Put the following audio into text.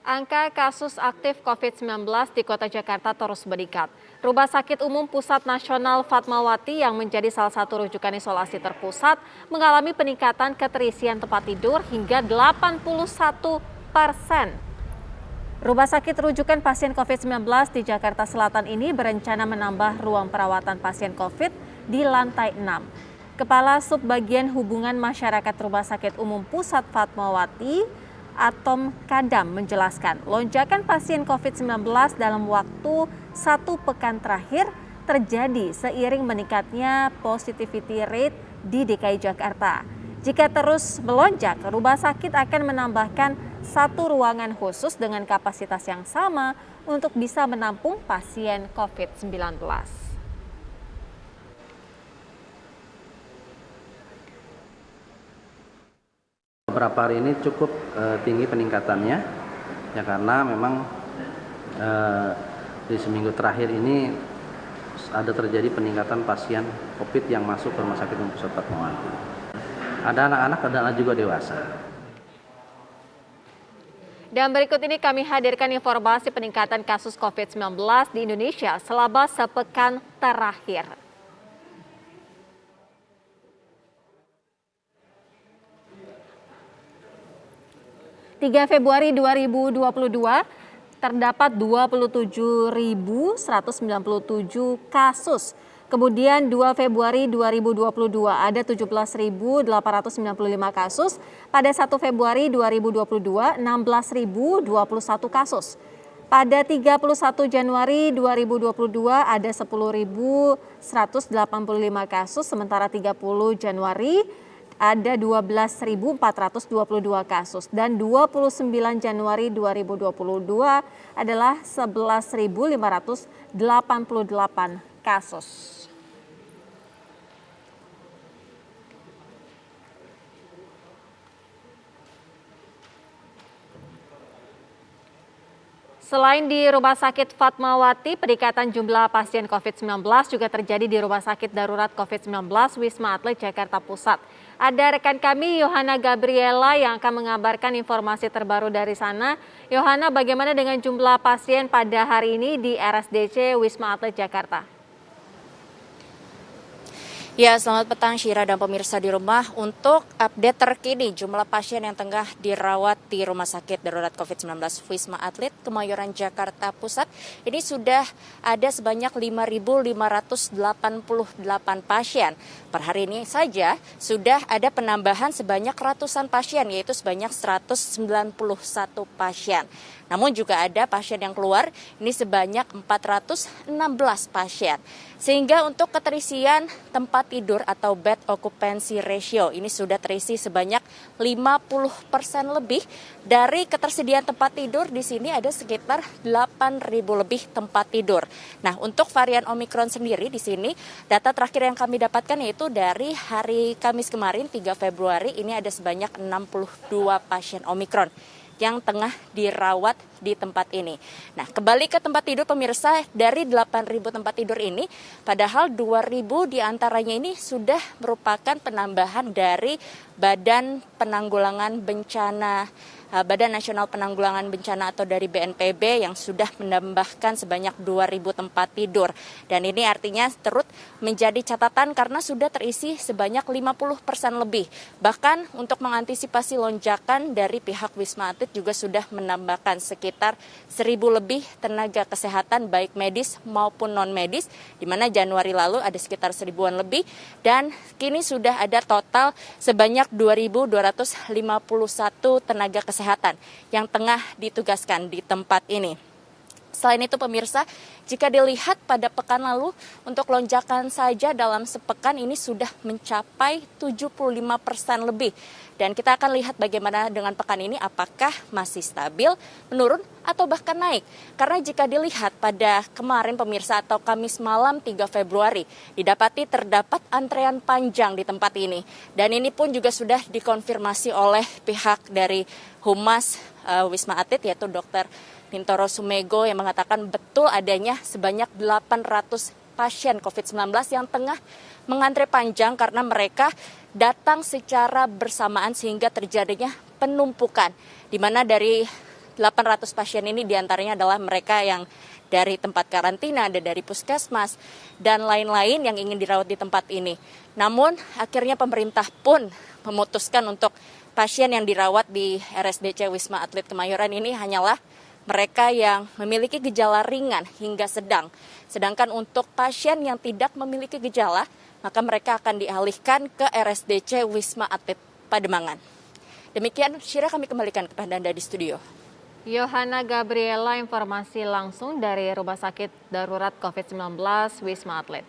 Angka kasus aktif COVID-19 di Kota Jakarta terus meningkat. Rumah Sakit Umum Pusat Nasional Fatmawati yang menjadi salah satu rujukan isolasi terpusat mengalami peningkatan keterisian tempat tidur hingga 81%. Rumah sakit rujukan pasien COVID-19 di Jakarta Selatan ini berencana menambah ruang perawatan pasien COVID di lantai 6. Kepala Subbagian Hubungan Masyarakat Rumah Sakit Umum Pusat Fatmawati, Atom Kadam menjelaskan, lonjakan pasien COVID-19 dalam waktu 1 pekan terakhir terjadi seiring meningkatnya positivity rate di DKI Jakarta. Jika terus melonjak, rumah sakit akan menambahkan 1 ruangan khusus dengan kapasitas yang sama untuk bisa menampung pasien COVID-19. Beberapa hari ini cukup tinggi peningkatannya, ya karena memang di seminggu terakhir ini ada terjadi peningkatan pasien COVID yang masuk ke Rumah Sakit Umum Pusat Fatmawati. Ada anak-anak, ada juga dewasa. Dan berikut ini kami hadirkan informasi peningkatan kasus COVID-19 di Indonesia selama sepekan terakhir. 3 Februari 2022 terdapat 27.197 kasus. Kemudian 2 Februari 2022 ada 17.895 kasus. Pada 1 Februari 2022 16.021 kasus. Pada 31 Januari 2022 ada 10.185 kasus, sementara 30 Januari ada 12.422 kasus dan 29 Januari 2022 adalah 11.588 kasus. Selain di Rumah Sakit Fatmawati, peningkatan jumlah pasien COVID-19 juga terjadi di Rumah Sakit Darurat COVID-19 Wisma Atlet Jakarta Pusat. Ada rekan kami, Yohana Gabriela, yang akan mengabarkan informasi terbaru dari sana. Yohana, bagaimana dengan jumlah pasien pada hari ini di RSDC Wisma Atlet Jakarta? Ya, selamat petang Syira dan pemirsa di rumah. Untuk update terkini jumlah pasien yang tengah dirawat di Rumah Sakit Darurat COVID-19 Wisma Atlet Kemayoran Jakarta Pusat, ini sudah ada sebanyak 5.588 pasien. Per hari ini saja sudah ada penambahan sebanyak ratusan pasien, yaitu sebanyak 191 pasien. Namun juga ada pasien yang keluar, ini sebanyak 416 pasien. Sehingga untuk keterisian tempat tidur atau bed occupancy ratio ini sudah terisi sebanyak 50% lebih. Dari ketersediaan tempat tidur di sini ada sekitar 8.000 lebih tempat tidur. Nah, untuk varian Omikron sendiri di sini data terakhir yang kami dapatkan yaitu dari hari Kamis kemarin 3 Februari ini ada sebanyak 62 pasien Omikron yang tengah dirawat di tempat ini. Nah, kembali ke tempat tidur pemirsa, dari 8.000 tempat tidur ini, padahal 2.000 diantaranya ini sudah merupakan penambahan dari Badan Nasional Penanggulangan Bencana atau dari BNPB yang sudah menambahkan sebanyak 2.000 tempat tidur. Dan ini artinya turut menjadi catatan karena sudah terisi sebanyak 50% lebih. Bahkan untuk mengantisipasi lonjakan dari pihak Wisma Atlet juga sudah menambahkan sekitar 1.000 lebih tenaga kesehatan baik medis maupun non-medis, di mana Januari lalu ada sekitar 1.000-an lebih dan kini sudah ada total sebanyak 2.251 tenaga kesehatan yang tengah ditugaskan di tempat ini. Selain itu pemirsa, jika dilihat pada pekan lalu untuk lonjakan saja dalam sepekan ini sudah mencapai 75% lebih. Dan kita akan lihat bagaimana dengan pekan ini, apakah masih stabil, menurun, atau bahkan naik. Karena jika dilihat pada kemarin pemirsa atau Kamis malam 3 Februari, didapati terdapat antrean panjang di tempat ini. Dan ini pun juga sudah dikonfirmasi oleh pihak dari Humas Wisma Atlet yaitu Dr. Mintoro Sumego yang mengatakan betul adanya sebanyak 800 pasien COVID-19 yang tengah mengantre panjang karena mereka datang secara bersamaan sehingga terjadinya penumpukan, di mana dari 800 pasien ini diantaranya adalah mereka yang dari tempat karantina, ada dari puskesmas, dan lain-lain yang ingin dirawat di tempat ini. Namun akhirnya pemerintah pun memutuskan untuk pasien yang dirawat di RSDC Wisma Atlet Kemayoran ini hanyalah mereka yang memiliki gejala ringan hingga sedang. Sedangkan untuk pasien yang tidak memiliki gejala, maka mereka akan dialihkan ke RSDC Wisma Atlet Pademangan. Demikian, Syira, kami kembalikan kepada Anda di studio. Yohana Gabriela, informasi langsung dari Rumah Sakit Darurat COVID-19 Wisma Atlet.